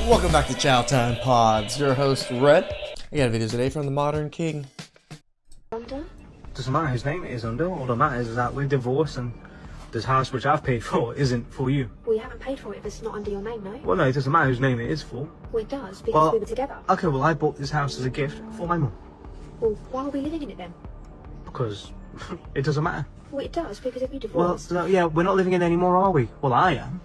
Welcome back to Chow Time Pods. Your host, Red. I got a video today from the Modern King. Doesn't matter whose name it is under. All that matters is that we're divorced and this house which I've paid for isn't for you. Well, you haven't paid for it if it's not under your name, no? Well, no, it doesn't matter whose name it is for. Well, it does, because we were together. Okay, well, I bought this house as a gift for my mum. Well, why are we living in it then? Because it doesn't matter. Well, it does, because if you Well, divorced... no, yeah, we're not living in it anymore, are we? Well, I am.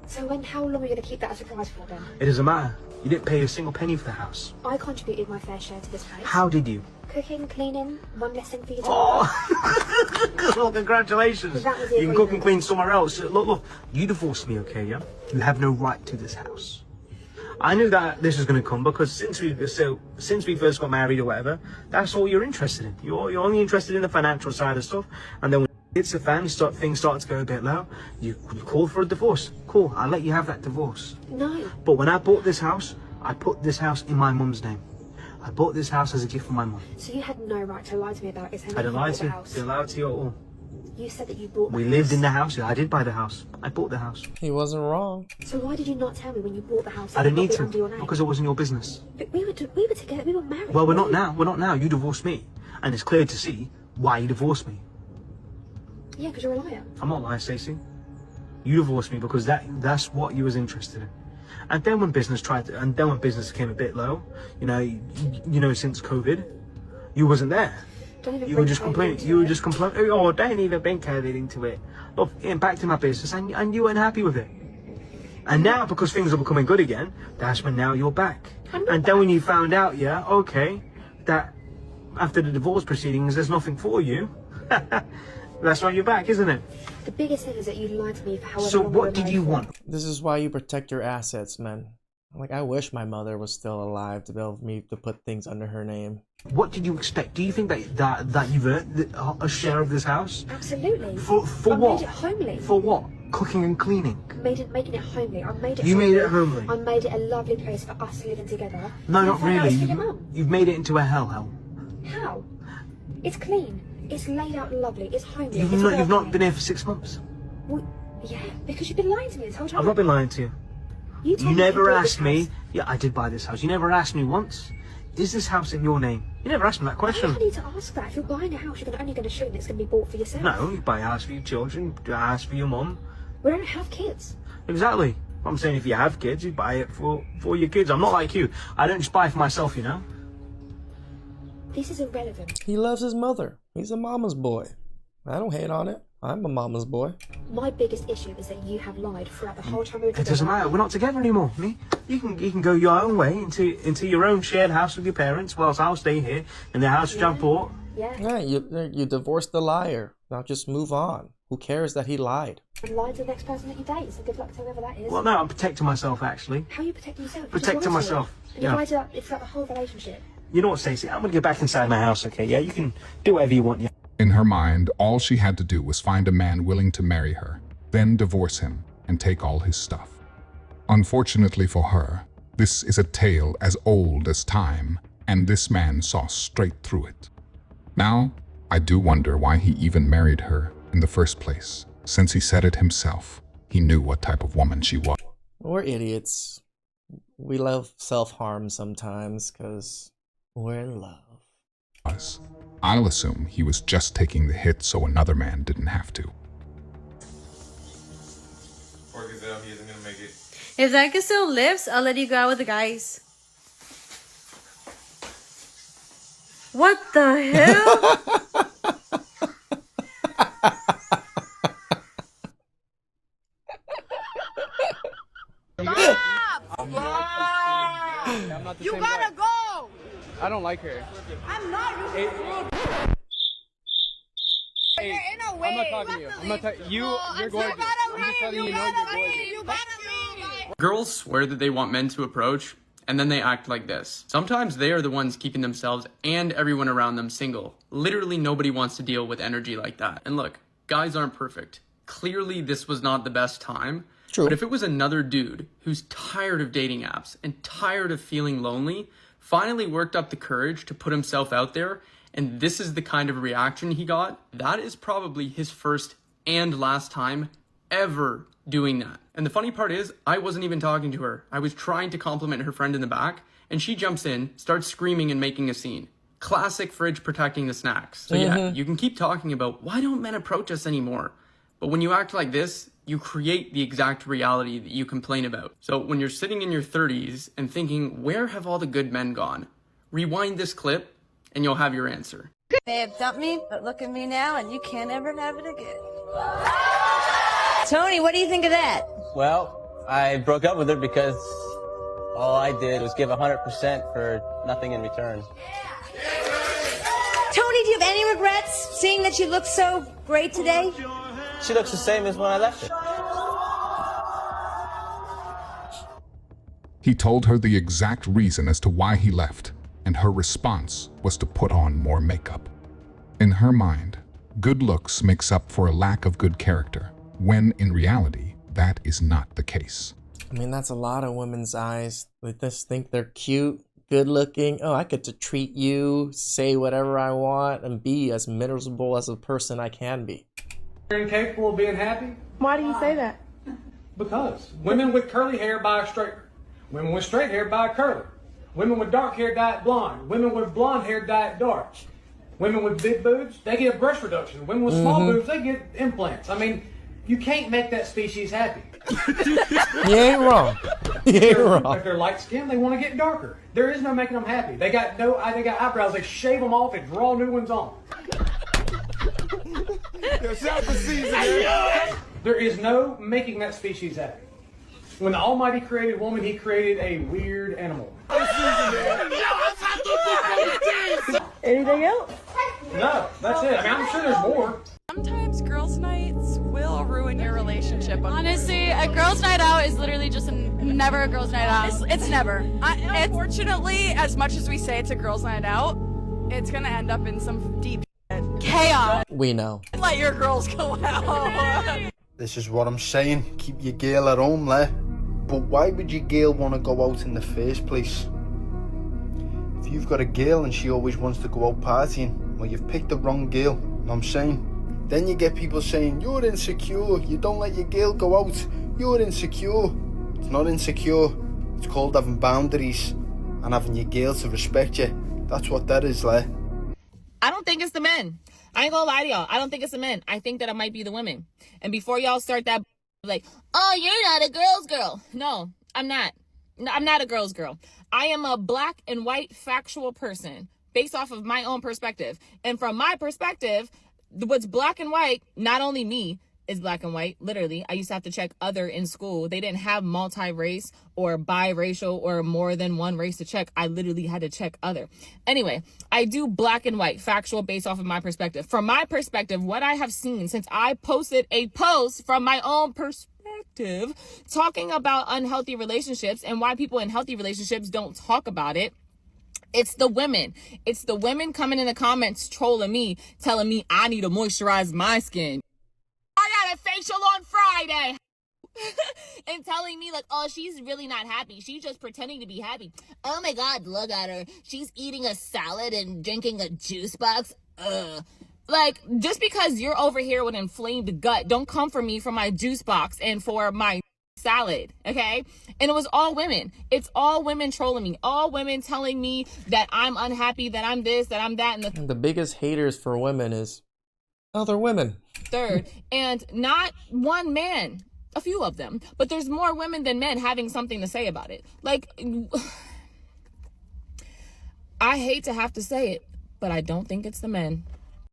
So how long are you going to keep that a surprise for then? It doesn't matter. You didn't pay a single penny for the house. I contributed my fair share to this place. How did you? Cooking, cleaning, one less thing for you to do. Oh, well, congratulations. That was the You can cook and agreement. clean somewhere else. Look, you divorced me, okay, yeah? You have no right to this house. I knew that this was going to come because since we first got married or whatever, that's all you're interested in. You're only interested in the financial side of stuff, and then when it's a family, things start to go a bit low. You call for a divorce. Cool, I'll let you have that divorce. No. But when I bought this house, I put this house in my mum's name. I bought this house as a gift for my mum. So you had no right to lie to me about it. I didn't lie to you. Didn't lie to you at all. You said that you bought the We house. lived in the house. Yeah, I did buy the house. I bought the house. He wasn't wrong. So why did you not tell me when you bought the house? I didn't need Under your to name? because it wasn't your business. But we were together. We were married. Well, we're not now. We're not now. You divorced me, and it's clear to see why you divorced me. Yeah, because you're a liar. I'm not lying, Stacey. You divorced me because that's what you was interested in. And then when business became a bit low, you know, since COVID, you wasn't there. Don't even You bring were just COVID complaining. into You were it. just complaining. Oh, don't even bring COVID into it. Look, back to my business, and you weren't happy with it. And now, because things are becoming good again, that's when now you're back. I'm not And then when you found out, yeah, okay, that after the divorce proceedings, there's nothing for you. That's why you're back, isn't it? The biggest thing is that you lied to me for however So long we were what did married you for. want? This is why you protect your assets, man. Like, I wish my mother was still alive to be able for me to put things under her name. What did you expect? Do you think that you've earned a share of this house? Absolutely. For I what? made it homely. For what? Cooking and cleaning. Making it homely. I made it. You homely. made it homely? I made it a lovely place for us living together. No, And not I found out really. it's for your mum. You've made it into a hellhole. How? It's clean. It's laid out lovely. It's homely. You've it's not welcoming. been here for 6 months. Well, yeah, because you've been lying to me this whole time. I've not been lying to you. You told You me never bought this asked me. house. Yeah, I did buy this house. You never asked me once. Is this house in your name? You never asked me that Why do question. I need to ask that? If you're buying a house, you're only going to assume it's going to be bought for yourself. No, you buy a house for your children, a house for your mum. We don't have kids. Exactly. I'm saying if you have kids, you buy it for your kids. I'm not like you. I don't just buy for myself, you know. This is irrelevant. He loves his mother. He's a mama's boy. I don't hate on it. I'm a mama's boy. My biggest issue is that you have lied throughout the whole time we were It together. doesn't matter. We're not together anymore. Me, you can go your own way into your own shared house with your parents, whilst I'll stay here in the house which I bought. Yeah. Yeah, you divorced the liar. Now just move on. Who cares that he lied? And lie to the next person that you date. So good luck to whoever that is. Well, no, I'm protecting myself actually. How are you protecting yourself? You Protecting just lied to myself, it. And yeah. you lied to that throughout the whole relationship. You know what, Stacey? I'm gonna get back inside my house, okay? Yeah, you can do whatever you want. Yeah. In her mind, all she had to do was find a man willing to marry her, then divorce him and take all his stuff. Unfortunately for her, this is a tale as old as time, and this man saw straight through it. Now, I do wonder why he even married her in the first place, since he said it himself. He knew what type of woman she was. We're idiots. We love self-harm sometimes because we're in love. I'll assume he was just taking the hit so another man didn't have to. Poor Gazelle, he isn't gonna make it. If that still lives, I'll let you go out with the guys. What the hell? You gotta go! I don't like her. I'm not Hey, You're in a way. I'm not talking to you. I'm not talking. You're gorgeous. I'm just telling you, you know you're gorgeous. You gotta leave. Girls swear that they want men to approach, and then they act like this. Sometimes they are the ones keeping themselves and everyone around them single. Literally nobody wants to deal with energy like that. And look, guys aren't perfect. Clearly this was not the best time. True. But if it was another dude who's tired of dating apps and tired of feeling lonely, finally worked up the courage to put himself out there, and this is the kind of reaction he got, that is probably his first and last time ever doing that. And the funny part is, I wasn't even talking to her. I was trying to compliment her friend in the back, and she jumps in, starts screaming and making a scene. Classic fridge protecting the snacks. So yeah, you can keep talking about why don't men approach us anymore? But when you act like this, you create the exact reality that you complain about. So when you're sitting in your 30s and thinking, where have all the good men gone? Rewind this clip and you'll have your answer. May have dumped me, but look at me now and you can't ever have it again. Tony, what do you think of that? Well, I broke up with her because all I did was give 100% for nothing in return. Tony, do you have any regrets seeing that you look so great today? She looks the same as when I left her. He told her the exact reason as to why he left, and her response was to put on more makeup. In her mind, good looks makes up for a lack of good character, when in reality, that is not the case. I mean, that's a lot of women's eyes. They just think they're cute, good looking. Oh, I get to treat you, say whatever I want, and be as miserable as a person I can be. You're incapable of being happy? Why do you say that? Because women with curly hair buy a straightener. Women with straight hair buy a curler. Women with dark hair dye it blonde. Women with blonde hair dye it dark. Women with big boobs, they get a breast reduction. Women with small boobs, they get implants. I mean, you can't make that species happy. You ain't wrong. You ain't wrong. If they're light skinned, they want to get darker. There is no making them happy. They got eyebrows. They shave them off and draw new ones on. There is no making that species happy. When the Almighty created woman, He created a weird animal. Anything else? No, that's it. I mean, I'm sure there's more. Sometimes girls' nights will ruin your relationship. Honestly, a girls' night out is literally just never a girls' night out. It's never. Unfortunately, as much as we say it's a girls' night out, it's gonna end up in some deep chaos. We know. Let your girls go out. This is what I'm saying. Keep your girl at home, leh? But why would your girl want to go out in the first place? If you've got a girl and she always wants to go out partying, well, you've picked the wrong girl. Know what I'm saying? Then you get people saying, you're insecure, you don't let your girl go out, you're insecure. It's not insecure. It's called having boundaries and having your girl to respect you. That's what that is, leh? I don't think it's the men. I ain't gonna lie to y'all. I don't think it's the men. I think that it might be the women. And before y'all start that, like, oh, you're not a girl's girl. No, I'm not. No, I'm not a girl's girl. I am a black and white factual person based off of my own perspective. And from my perspective, what's black and white, not only me is black and white, literally. I used to have to check other in school. They didn't have multi-race or biracial or more than one race to check. I literally had to check other. Anyway, I do black and white, factual based off of my perspective. From my perspective, what I have seen since I posted a post from my own perspective talking about unhealthy relationships and why people in healthy relationships don't talk about it, it's the women. It's the women coming in the comments trolling me, telling me I need to moisturize my skin. I got a facial on Friday. And telling me like, oh, she's really not happy. She's just pretending to be happy. Oh my God, look at her. She's eating a salad and drinking a juice box. Like, just because you're over here with inflamed gut, don't come for me for my juice box and for my salad, okay? And it was all women. It's all women trolling me. All women telling me that I'm unhappy, that I'm this, that I'm that. And the biggest haters for women is other women. Third, and not one man, a few of them, but there's more women than men having something to say about it. Like, I hate to have to say it, but I don't think it's the men.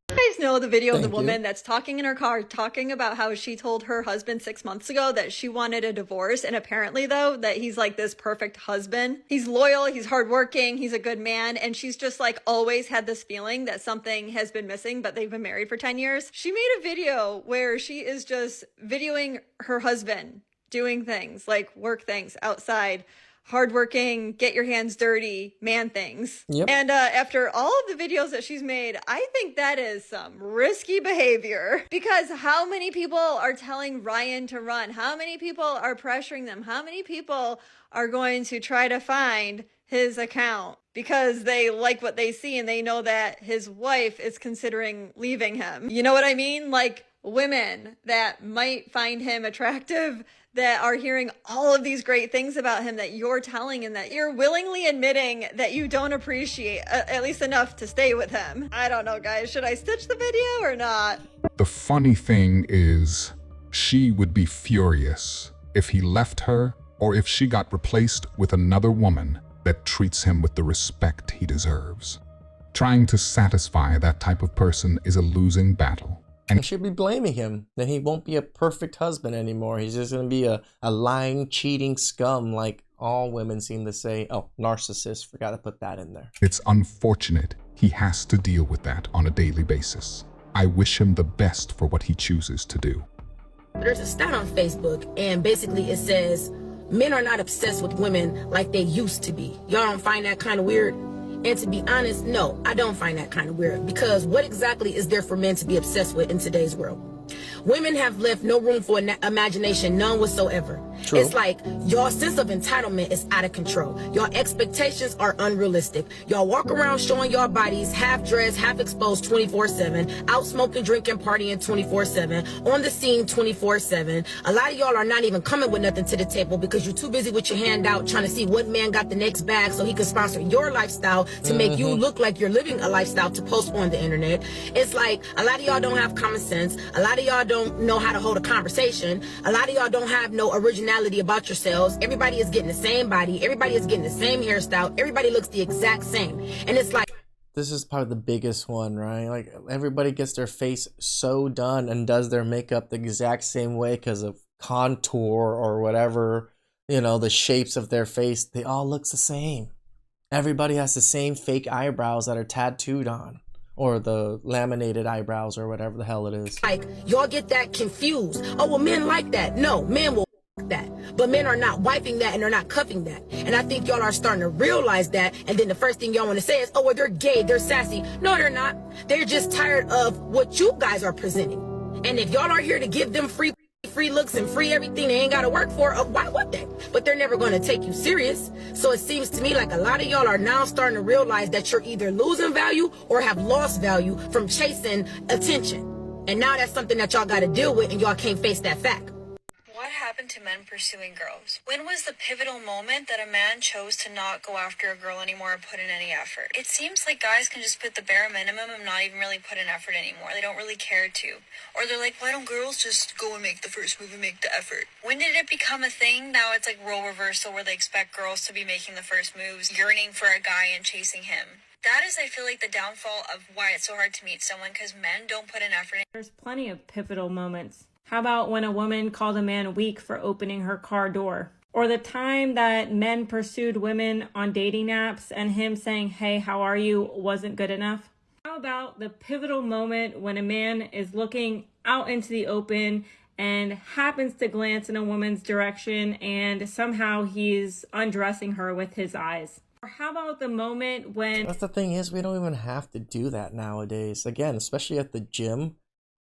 You guys know the video of the woman that's talking in her car, talking about how she told her husband 6 months ago that she wanted a divorce, and apparently though that he's like this perfect husband. He's loyal, he's hardworking, he's a good man, and she's just like always had this feeling that something has been missing, but they've been married for 10 years. She made a video where she is just videoing her husband doing things like work things outside, hardworking, get your hands dirty, man things. Yep. And after all of the videos that she's made, I think that is some risky behavior. Because how many people are telling Ryan to run? How many people are pressuring them? How many people are going to try to find his account because they like what they see and they know that his wife is considering leaving him? You know what I mean? Like, women that might find him attractive, that are hearing all of these great things about him that you're telling, and that you're willingly admitting that you don't appreciate, at least enough to stay with him. I don't know, guys. Should I stitch the video or not? The funny thing is, she would be furious if he left her or if she got replaced with another woman that treats him with the respect he deserves. Trying to satisfy that type of person is a losing battle. And should be blaming him. Then he won't be a perfect husband anymore. He's just going to be a lying, cheating scum like all women seem to say. Oh, narcissist. Forgot to put that in there. It's unfortunate he has to deal with that on a daily basis. I wish him the best for what he chooses to do. There's a stat on Facebook, and basically it says, men are not obsessed with women like they used to be. Y'all don't find that kind of weird? And to be honest, no, I don't find that kind of weird, because what exactly is there for men to be obsessed with in today's world? Women have left no room for imagination, none whatsoever. True. It's like your sense of entitlement is out of control. Your expectations are unrealistic. Y'all walk around showing your bodies half dressed, half exposed 24/7, out smoking, drinking, partying 24/7, on the scene 24/7. A lot of y'all are not even coming with nothing to the table because you're too busy with your hand out trying to see what man got the next bag so he can sponsor your lifestyle to make you look like you're living a lifestyle to post on the internet. It's like a lot of y'all don't have common sense. A lot of y'all don't know how to hold a conversation. A lot of y'all don't have no originality about yourselves. Everybody is getting the same body. Everybody is getting the same hairstyle. Everybody looks the exact same. And it's like, this is probably the biggest one, right? Like everybody gets their face so done and does their makeup the exact same way because of contour or whatever, you know, the shapes of their face. They all look the same. Everybody has the same fake eyebrows that are tattooed on, or the laminated eyebrows or whatever the hell it is. Like, y'all get that confused. Oh, well, men like that. No, men will that. But men are not wiping that and they're not cuffing that. And I think y'all are starting to realize that. And then the first thing y'all want to say is, oh, well, they're gay, they're sassy. No, they're not. They're just tired of what you guys are presenting. And if y'all are here to give them free looks and free everything they ain't got to work for, why would they? But they're never going to take you serious. So it seems to me like a lot of y'all are now starting to realize that you're either losing value or have lost value from chasing attention. And now that's something that y'all got to deal with, and y'all can't face that fact. What happened to men pursuing girls? When was the pivotal moment that a man chose to not go after a girl anymore or put in any effort? It seems like guys can just put the bare minimum and not even really put in effort anymore. They don't really care to. Or they're like, why don't girls just go and make the first move and make the effort? When did it become a thing? Now it's like role reversal where they expect girls to be making the first moves, yearning for a guy and chasing him. That is, I feel like, the downfall of why it's so hard to meet someone, because men don't put in effort. There's plenty of pivotal moments. How about when a woman called a man weak for opening her car door? Or the time that men pursued women on dating apps and him saying, hey, how are you, wasn't good enough? How about the pivotal moment when a man is looking out into the open and happens to glance in a woman's direction and somehow he's undressing her with his eyes? Or how about the moment when... That's the thing is, we don't even have to do that nowadays. Again, especially at the gym.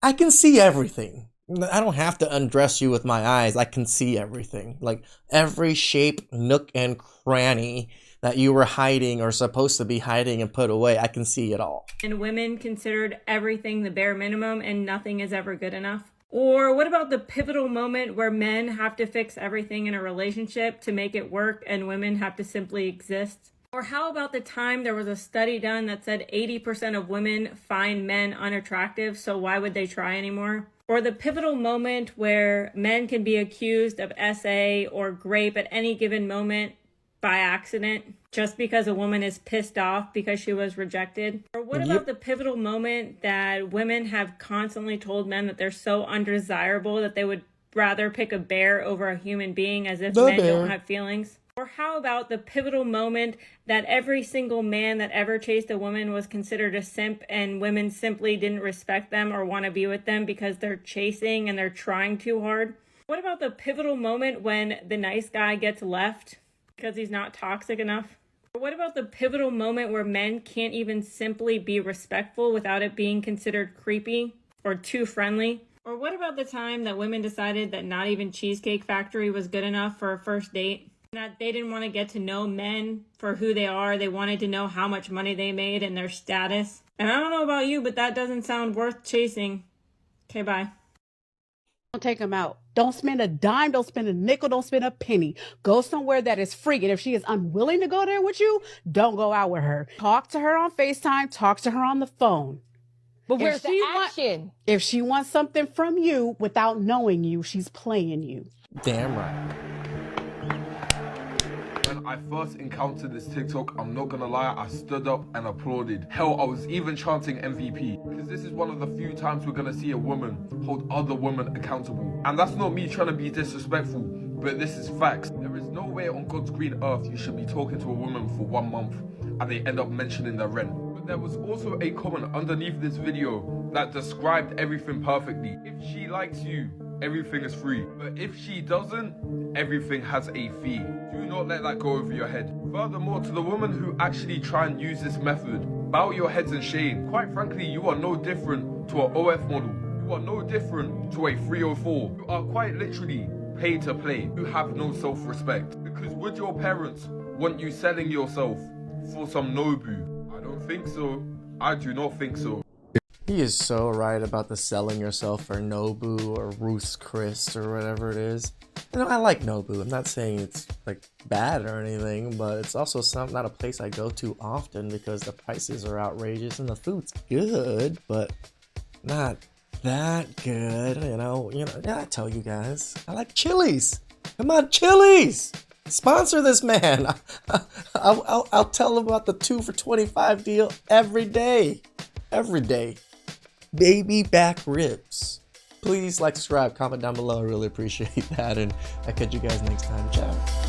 I can see everything. I don't have to undress you with my eyes. I can see everything. Like every shape, nook, and cranny that you were hiding or supposed to be hiding and put away, I can see it all. And women considered everything the bare minimum and nothing is ever good enough? Or what about the pivotal moment where men have to fix everything in a relationship to make it work and women have to simply exist? Or how about the time there was a study done that said 80% of women find men unattractive, so why would they try anymore? Or the pivotal moment where men can be accused of SA or grape at any given moment by accident just because a woman is pissed off because she was rejected? Or what about the pivotal moment that women have constantly told men that they're so undesirable that they would rather pick a bear over a human being, as if men don't have feelings? Or how about the pivotal moment that every single man that ever chased a woman was considered a simp and women simply didn't respect them or want to be with them because they're chasing and they're trying too hard? What about the pivotal moment when the nice guy gets left because he's not toxic enough? Or what about the pivotal moment where men can't even simply be respectful without it being considered creepy or too friendly? Or what about the time that women decided that not even Cheesecake Factory was good enough for a first date? That they didn't want to get to know men for who they are. They wanted to know how much money they made and their status. And I don't know about you, but that doesn't sound worth chasing. Okay, bye. take them out. Don't spend a dime, don't spend a nickel, don't spend a penny. Go somewhere that is free. And if she is unwilling to go there with you, don't go out with her. Talk to her on FaceTime, talk to her on the phone. But where's the action? If she wants something from you without knowing you, she's playing you. Damn right. When I first encountered this TikTok, I'm not gonna lie, I stood up and applauded. Hell, I was even chanting MVP, because this is one of the few times we're gonna see a woman hold other women accountable. And that's not me trying to be disrespectful, but this is facts. There is no way on God's green earth you should be talking to a woman for 1 month and they end up mentioning their rent. But there was also a comment underneath this video that described everything perfectly. If she likes you, everything is free. But if she doesn't, everything has a fee. Do not let that go over your head. Furthermore, to the women who actually try and use this method, bow your heads in shame. Quite frankly, you are no different to an OF model. You are no different to a 304. You are quite literally paid to play. You have no self-respect. Because would your parents want you selling yourself for some Nobu? I don't think so. I do not think so. He is so right about the selling yourself for Nobu or Ruth's Chris or whatever it is. You know, I like Nobu. I'm not saying it's like bad or anything, but it's also not a place I go to often because the prices are outrageous and the food's good, but not that good. You know. Yeah, I tell you guys, I like Chili's. Come on, Chili's. Sponsor this man. I'll tell him about the 2 for $25 deal every day. Every day. Baby back ribs. Please like, subscribe, comment down below. I really appreciate that. And I'll catch you guys next time. Ciao.